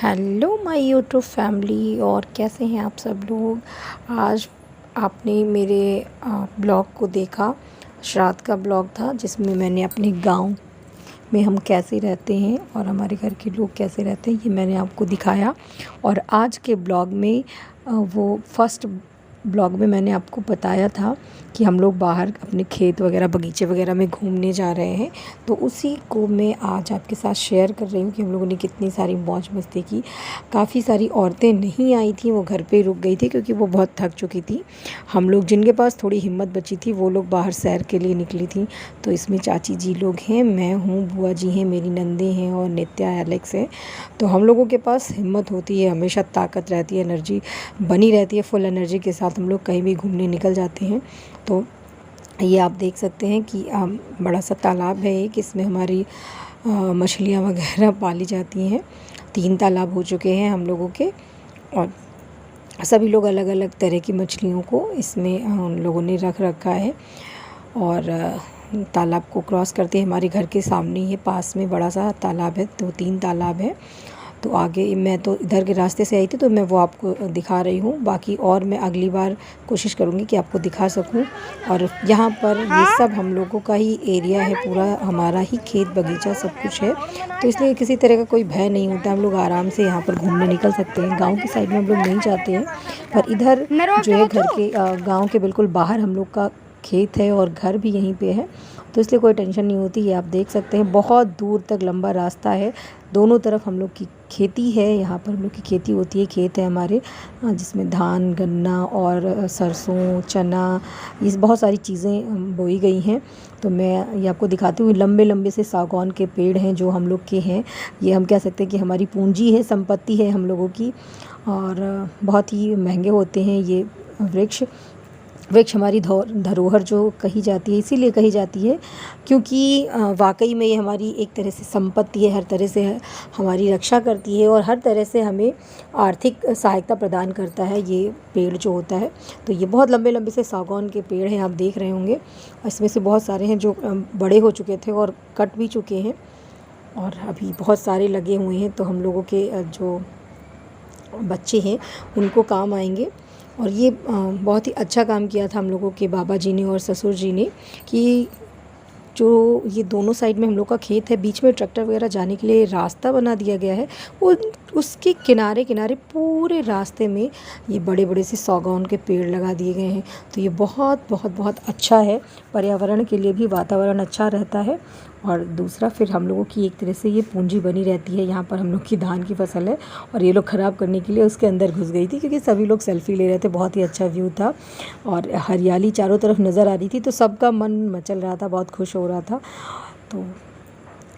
Hello my YouTube family. और कैसे हैं आप सब लोग। आज आपने मेरे ब्लॉग को देखा। श्राद्ध का ब्लॉग था जिसमें मैंने अपने गांव में हम कैसे रहते हैं और हमारे घर के लोग कैसे रहते हैं ये मैंने आपको दिखाया। और आज के ब्लॉग में वो फर्स्ट ब्लॉग में मैंने आपको बताया था कि हम लोग बाहर अपने खेत वगैरह बगीचे वगैरह में घूमने जा रहे हैं। तो उसी को मैं आज आपके साथ शेयर कर रही हूँ कि हम लोगों ने कितनी सारी मौज मस्ती की। काफ़ी सारी औरतें नहीं आई थी, वो घर पे रुक गई थी क्योंकि वो बहुत थक चुकी थी। हम लोग जिनके पास थोड़ी हिम्मत बची थी वो लोग बाहर सैर के लिए निकली थी। तो इसमें चाची जी लोग हैं, मैं हूँ, बुआ जी हैं, मेरी नंदे हैं और नित्या एलेक्स है। तो हम लोगों के पास हिम्मत होती है, हमेशा ताकत रहती है, एनर्जी बनी रहती है। फुल एनर्जी के साथ हम लोग कहीं भी घूमने निकल जाते हैं। तो ये आप देख सकते हैं कि बड़ा सा तालाब है एक, इसमें हमारी मछलियाँ वगैरह पाली जाती हैं। 3 तालाब हो चुके हैं हम लोगों के और सभी लोग अलग अलग तरह की मछलियों को इसमें उन लोगों ने रख रखा है। और तालाब को क्रॉस करते हमारे घर के सामने ही पास में बड़ा सा तालाब है। तो 3 तालाब है। तो आगे मैं तो इधर के रास्ते से आई थी तो मैं वो आपको दिखा रही हूँ। बाकी और मैं अगली बार कोशिश करूँगी कि आपको दिखा सकूँ। और यहाँ पर ये सब हम लोगों का ही एरिया है, पूरा हमारा ही खेत बगीचा सब कुछ है। तो इसलिए किसी तरह का कोई भय नहीं होता, हम लोग आराम से यहाँ पर घूमने निकल सकते हैं। गाँव की साइड में हम लोग नहीं जाते हैं, पर इधर जो है घर के गाँव के बिल्कुल बाहर हम लोग का खेत है और घर भी यहीं पे है। तो इसलिए कोई टेंशन नहीं होती। ये आप देख सकते हैं बहुत दूर तक लंबा रास्ता है, दोनों तरफ हम लोग की खेती है। यहाँ पर हम लोग की खेती होती है, खेत है हमारे जिसमें धान, गन्ना और सरसों, चना, ये बहुत सारी चीज़ें बोई गई हैं। तो मैं ये आपको दिखाती हूँ। लंबे लंबे से सागौन के पेड़ हैं जो हम लोग के हैं। ये हम कह सकते हैं कि हमारी पूंजी है, संपत्ति है हम लोगों की। और बहुत ही महंगे होते हैं ये वृक्ष। वृक्ष हमारी धरोहर जो कही जाती है, इसीलिए कही जाती है क्योंकि वाकई में ये हमारी एक तरह से संपत्ति है, हर तरह से हमारी रक्षा करती है और हर तरह से हमें आर्थिक सहायता प्रदान करता है ये पेड़ जो होता है। तो ये बहुत लंबे लंबे से सागौन के पेड़ हैं, आप देख रहे होंगे। इसमें से बहुत सारे हैं जो बड़े हो चुके थे और कट भी चुके हैं और अभी बहुत सारे लगे हुए हैं। तो हम लोगों के जो बच्चे हैं उनको काम आएंगे। और ये बहुत ही अच्छा काम किया था हम लोगों के बाबा जी ने और ससुर जी ने कि जो ये दोनों साइड में हम लोग का खेत है, बीच में ट्रैक्टर वगैरह जाने के लिए रास्ता बना दिया गया है। वो उसके किनारे किनारे पूरे रास्ते में ये बड़े बड़े से सागौन के पेड़ लगा दिए गए हैं। तो ये बहुत बहुत बहुत अच्छा है, पर्यावरण के लिए भी वातावरण अच्छा रहता है। और दूसरा फिर हम लोगों की एक तरह से ये पूंजी बनी रहती है। यहाँ पर हम लोग की धान की फसल है और ये लोग ख़राब करने के लिए उसके अंदर घुस गई थी क्योंकि सभी लोग सेल्फ़ी ले रहे थे। बहुत ही अच्छा व्यू था और हरियाली चारों तरफ नज़र आ रही थी, तो सबका मन मचल रहा था, बहुत खुश हो रहा था। तो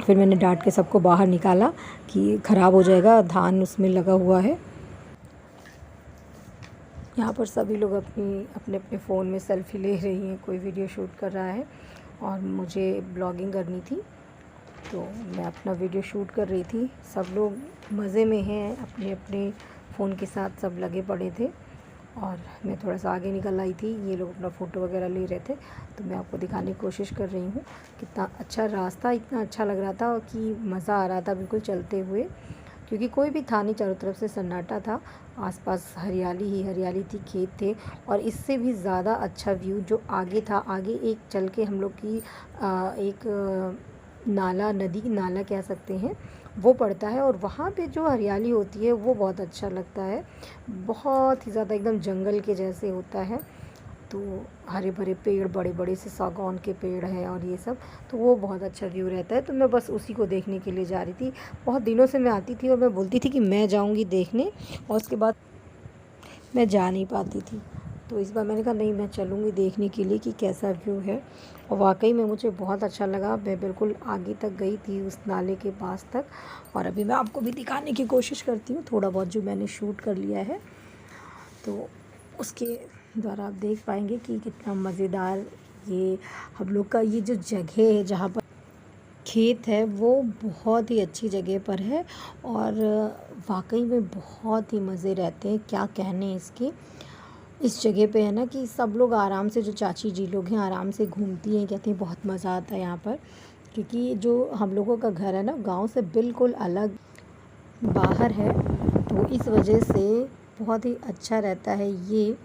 फिर मैंने डांट के सबको बाहर निकाला कि ख़राब हो जाएगा, धान उसमें लगा हुआ है। यहाँ पर सभी लोग अपने अपने फ़ोन में सेल्फ़ी ले रही हैं, कोई वीडियो शूट कर रहा है और मुझे ब्लॉगिंग करनी थी तो मैं अपना वीडियो शूट कर रही थी। सब लोग मज़े में हैं, अपने अपने फ़ोन के साथ सब लगे पड़े थे और मैं थोड़ा सा आगे निकल आई थी। ये लोग अपना फ़ोटो वगैरह ले रहे थे तो मैं आपको दिखाने की कोशिश कर रही हूँ। कितना अच्छा रास्ता, इतना अच्छा लग रहा था कि मज़ा आ रहा था बिल्कुल चलते हुए, क्योंकि कोई भी था नहीं, चारों तरफ से सन्नाटा था, आसपास हरियाली ही हरियाली थी, खेत थे। और इससे भी ज़्यादा अच्छा व्यू जो आगे था, आगे एक चल के हम लोग की एक नाला, नदी नाला कह सकते हैं, वो पड़ता है और वहाँ पे जो हरियाली होती है वो बहुत अच्छा लगता है। बहुत ही ज़्यादा एकदम जंगल के जैसे होता है। तो हरे भरे पेड़, बड़े बड़े से सागौन के पेड़ हैं और ये सब, तो वो बहुत अच्छा व्यू रहता है। तो मैं बस उसी को देखने के लिए जा रही थी। बहुत दिनों से मैं आती थी और मैं बोलती थी कि मैं जाऊंगी देखने, और उसके बाद मैं जा नहीं पाती थी। तो इस बार मैंने कहा नहीं, मैं चलूँगी देखने के लिए कि कैसा व्यू है। और वाकई में मुझे बहुत अच्छा लगा। मैं बिल्कुल आगे तक गई थी उस नाले के पास तक, और अभी मैं आपको भी दिखाने की कोशिश करती हूँ थोड़ा बहुत जो मैंने शूट कर लिया है। तो उसके द्वारा आप देख पाएंगे कि कितना मज़ेदार ये हम लोग का ये जो जगह है जहाँ पर खेत है वो बहुत ही अच्छी जगह पर है। और वाकई में बहुत ही मज़े रहते हैं, क्या कहने इसके। इस जगह पे है ना कि सब लोग आराम से, जो चाची जी लोग हैं आराम से घूमती हैं, कहती हैं बहुत मज़ा आता है यहाँ पर। क्योंकि जो हम लोगों का घर है ना गांव से बिल्कुल अलग, बाहर है, तो इस वजह से बहुत ही अच्छा रहता है ये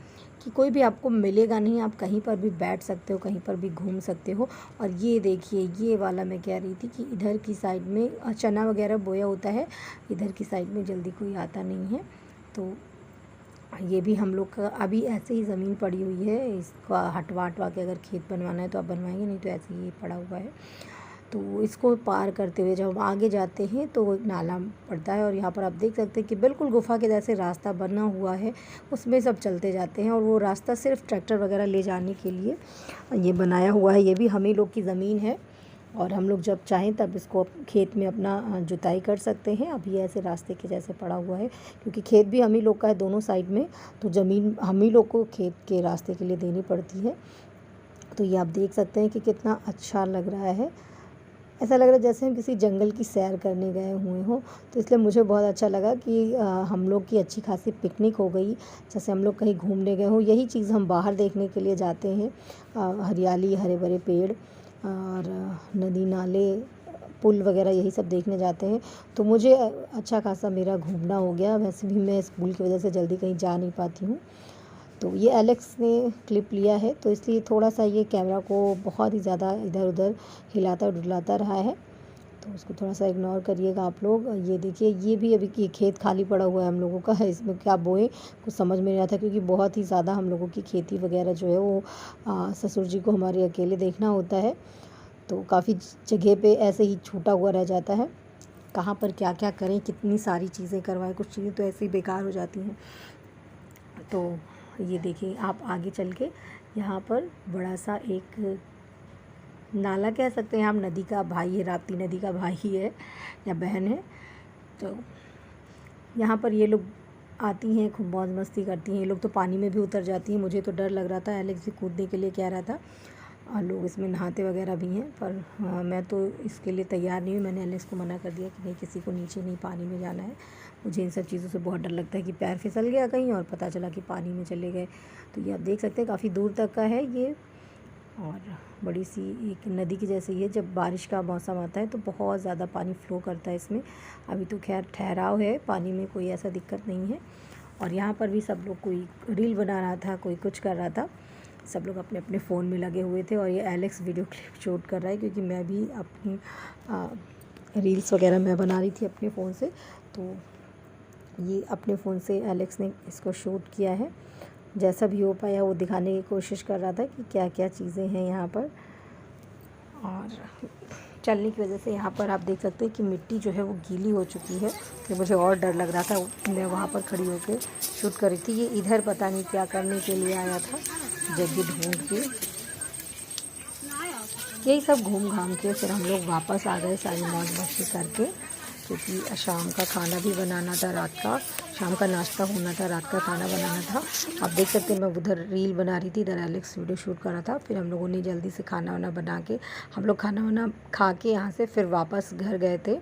कि कोई भी आपको मिलेगा नहीं, आप कहीं पर भी बैठ सकते हो, कहीं पर भी घूम सकते हो। और ये देखिए, ये वाला मैं कह रही थी कि इधर की साइड में चना वगैरह बोया होता है, इधर की साइड में जल्दी कोई आता नहीं है। तो ये भी हम लोग का अभी ऐसे ही ज़मीन पड़ी हुई है, इसका हटवा के अगर खेत बनवाना है तो आप बनवाएंगे, नहीं तो ऐसे ही पड़ा हुआ है। तो इसको पार करते हुए जब हम आगे जाते हैं तो एक नाला पड़ता है, और यहाँ पर आप देख सकते हैं कि बिल्कुल गुफ़ा के जैसे रास्ता बना हुआ है, उसमें सब चलते जाते हैं। और वो रास्ता सिर्फ ट्रैक्टर वगैरह ले जाने के लिए ये बनाया हुआ है। ये भी हम ही लोग की ज़मीन है, और हम लोग जब चाहें तब इसको खेत में अपना जुताई कर सकते हैं। अभी ऐसे रास्ते के जैसे पड़ा हुआ है, क्योंकि खेत भी हम ही लोग का है दोनों साइड में, तो ज़मीन हम ही लोग को खेत के रास्ते के लिए देनी पड़ती है। तो ये आप देख सकते हैं कि कितना अच्छा लग रहा है, ऐसा लग रहा है जैसे हम किसी जंगल की सैर करने गए हुए हों। तो इसलिए मुझे बहुत अच्छा लगा कि हम लोग की अच्छी खासी पिकनिक हो गई, जैसे हम लोग कहीं घूमने गए हों। यही चीज़ हम बाहर देखने के लिए जाते हैं, हरियाली, हरे भरे पेड़ और नदी नाले, पुल वगैरह, यही सब देखने जाते हैं। तो मुझे अच्छा खासा मेरा घूमना हो गया। वैसे भी मैं स्कूल की वजह से जल्दी कहीं जा नहीं पाती हूँ। तो ये एलेक्स ने क्लिप लिया है, तो इसलिए थोड़ा सा ये कैमरा को बहुत ही ज़्यादा इधर उधर हिलाता डुलाता रहा है, तो उसको थोड़ा सा इग्नोर करिएगा आप लोग। ये देखिए, ये भी अभी ये खेत खाली पड़ा हुआ है हम लोगों का, इसमें क्या बोए कुछ समझ में नहीं आता, क्योंकि बहुत ही ज़्यादा हम लोगों की खेती वगैरह जो है वो ससुर जी को हमारे अकेले देखना होता है। तो काफ़ी जगह पे ऐसे ही छूटा हुआ रह जाता है, कहाँ पर क्या क्या करें, कितनी सारी चीज़ें करवाएं, कुछ चीज़ें तो ऐसे ही बेकार हो जाती हैं। तो ये देखिए, आप आगे चल के यहाँ पर बड़ा सा एक नाला कह सकते हैं, हम नदी का भाई है, राप्ती नदी का भाई है या बहन है। तो यहाँ पर ये लोग आती हैं, खूब मौज मस्ती करती हैं। ये लोग तो पानी में भी उतर जाती हैं, मुझे तो डर लग रहा था, एलेक्स भी कूदने के लिए कह रहा था, और लोग इसमें नहाते वगैरह भी हैं। पर मैं तो इसके लिए तैयार नहीं हूँ। मैंने एलेक्स को मना कर दिया कि नहीं, किसी को नीचे नहीं पानी में जाना है। मुझे इन सब चीज़ों से बहुत डर लगता है कि पैर फिसल गया कहीं और पता चला कि पानी में चले गए। तो ये आप देख सकते हैं, काफ़ी दूर तक का है ये, और बड़ी सी एक नदी की जैसे ही है। जब बारिश का मौसम आता है तो बहुत ज़्यादा पानी फ़्लो करता है इसमें। अभी तो खैर ठहराव है, पानी में कोई ऐसा दिक्कत नहीं है। और यहाँ पर भी सब लोग, कोई रील बना रहा था, कोई कुछ कर रहा था, सब लोग अपने अपने फ़ोन में लगे हुए थे। और ये एलेक्स वीडियो क्लिप शूट कर रहा है, क्योंकि मैं भी अपनी रील्स वगैरह मैं बना रही थी अपने फ़ोन से। तो ये अपने फ़ोन से एलेक्स ने इसको शूट किया है, जैसा भी हो पाया वो दिखाने की कोशिश कर रहा था कि क्या क्या चीज़ें हैं यहाँ पर। और चलने की वजह से यहाँ पर आप देख सकते हैं कि मिट्टी जो है वो गीली हो चुकी है, तो मुझे और डर लग रहा था। मैं वहाँ पर खड़ी होकर शूट कर रही थी। ये इधर पता नहीं क्या करने के लिए आया था, जगह ढूंढ के। यही सब घूम घाम के फिर हम लोग वापस आ गए, सारी मौज मस्ती करके, क्योंकि शाम का खाना भी बनाना था, रात का शाम का नाश्ता होना था, रात का खाना बनाना था। आप देख सकते हैं मैं उधर रील बना रही थी, इधर एलेक्स वीडियो शूट कर रहा था। फिर हम लोगों ने जल्दी से खाना वाना बना के, हम लोग खाना वाना खा के यहाँ से फिर वापस घर गए थे।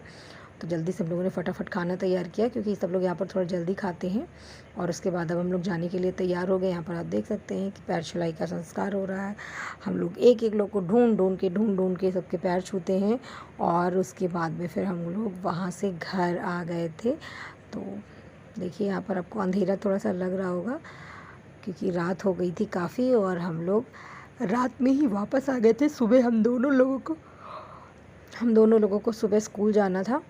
तो जल्दी से हम लोगों ने फटाफट खाना तैयार किया, क्योंकि सब लोग यहाँ पर थोड़ा जल्दी खाते हैं। और उसके बाद अब हम लोग जाने के लिए तैयार हो गए। यहाँ पर आप देख सकते हैं कि पैर छुलाई का संस्कार हो रहा है। हम लोग एक एक लोग को ढूंढ ढूंढ के सबके पैर छूते हैं, और उसके बाद में फिर हम लोग वहाँ से घर आ गए थे। तो देखिए, यहाँ पर आपको अंधेरा थोड़ा सा लग रहा होगा, क्योंकि रात हो गई थी काफ़ी, और हम लोग रात में ही वापस आ गए थे। सुबह हम दोनों लोगों को सुबह स्कूल जाना था,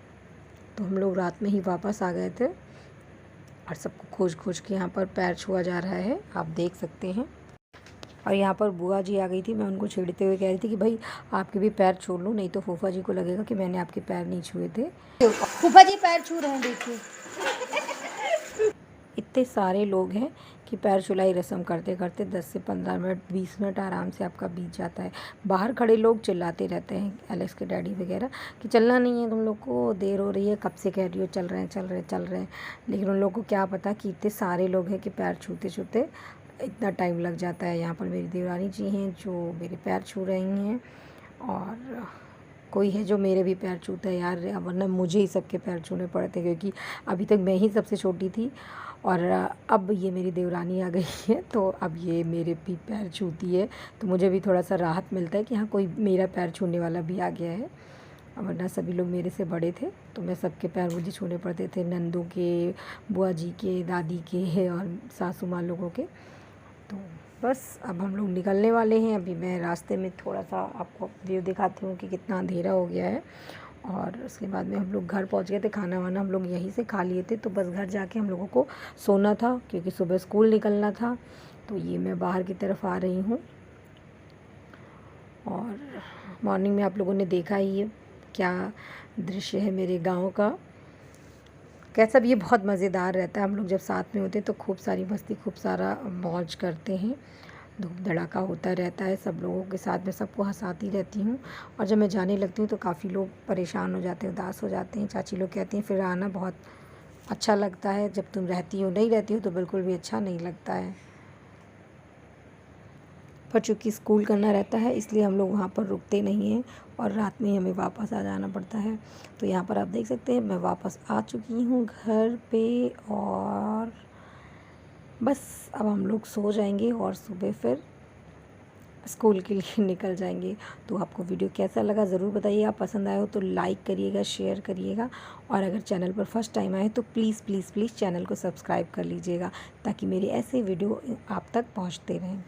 तो हम लोग रात में ही वापस आ गए थे। और सबको खोज के यहाँ पर पैर छुआ जा रहा है, आप देख सकते हैं। और यहाँ पर बुआ जी आ गई थी, मैं उनको छेड़ते हुए कह रही थी कि भाई आपके भी पैर छू लूँ, नहीं तो फूफा जी को लगेगा कि मैंने आपके पैर नहीं छुए थे। फूफा जी पैर छू रहे हैं, देखिए। इतने सारे लोग हैं कि पैर छुलाई रस्म करते करते 10 से 15 मिनट, 20 मिनट आराम से आपका बीत जाता है। बाहर खड़े लोग चिल्लाते रहते हैं, एलेक्स के डैडी वगैरह, कि चलना नहीं है तुम लोग को, देर हो रही है, कब से कह रही हो, चल रहे हैं। लेकिन उन लोगों को क्या पता कि इतने सारे लोग हैं कि पैर छूते छूते इतना टाइम लग जाता है। यहाँ पर मेरी देवरानी जी हैं जो मेरे पैर छू रही हैं, और कोई है जो मेरे भी पैर छूता है यार, वरना मुझे ही सबके पैर छूने पड़ते, क्योंकि अभी तक मैं ही सबसे छोटी थी। और अब ये मेरी देवरानी आ गई है, तो अब ये मेरे भी पैर छूती है, तो मुझे भी थोड़ा सा राहत मिलता है कि हाँ, कोई मेरा पैर छूने वाला भी आ गया है। वरना सभी लोग मेरे से बड़े थे तो मैं सबके पैर मुझे छूने पड़ते थे, नंदू के, बुआ जी के, दादी के और सासू माँ लोगों के। तो बस अब हम लोग निकलने वाले हैं। अभी मैं रास्ते में थोड़ा सा आपको व्यू दिखाती हूँ कि कितना अंधेरा हो गया है। और उसके बाद में हम लोग घर पहुँच गए थे। खाना वाना हम लोग यहीं से खा लिए थे, तो बस घर जाके हम लोगों को सोना था क्योंकि सुबह स्कूल निकलना था। तो ये मैं बाहर की तरफ आ रही हूँ और मॉर्निंग में आप लोगों ने देखा ही है क्या दृश्य है मेरे गांव का। कैसा भी ये बहुत मज़ेदार रहता है। हम लोग जब साथ में होते हैं तो खूब सारी मस्ती, खूब सारा मौज करते हैं। धूप धड़ाका होता रहता है, सब लोगों के साथ में सबको हंसाती रहती हूँ। और जब मैं जाने लगती हूँ तो काफ़ी लोग परेशान हो जाते हैं, उदास हो जाते हैं। चाची लोग कहती हैं फिर आना, बहुत अच्छा लगता है। जब तुम रहती हो, नहीं रहती हो तो बिल्कुल भी अच्छा नहीं लगता है। पर चूँकि स्कूल करना रहता है इसलिए हम लोग वहाँ पर रुकते नहीं हैं और रात में ही हमें वापस आ जाना पड़ता है। तो यहाँ पर आप देख सकते हैं मैं वापस आ चुकी हूँ घर पे और बस अब हम लोग सो जाएंगे और सुबह फिर स्कूल के लिए निकल जाएंगे। तो आपको वीडियो कैसा लगा ज़रूर बताइएगा। पसंद आया हो तो लाइक करिएगा, शेयर करिएगा और अगर चैनल पर फर्स्ट टाइम आए तो प्लीज़ प्लीज़ प्लीज़ चैनल को सब्सक्राइब कर लीजिएगा ताकि मेरे ऐसे वीडियो आप तक पहुंचते रहें।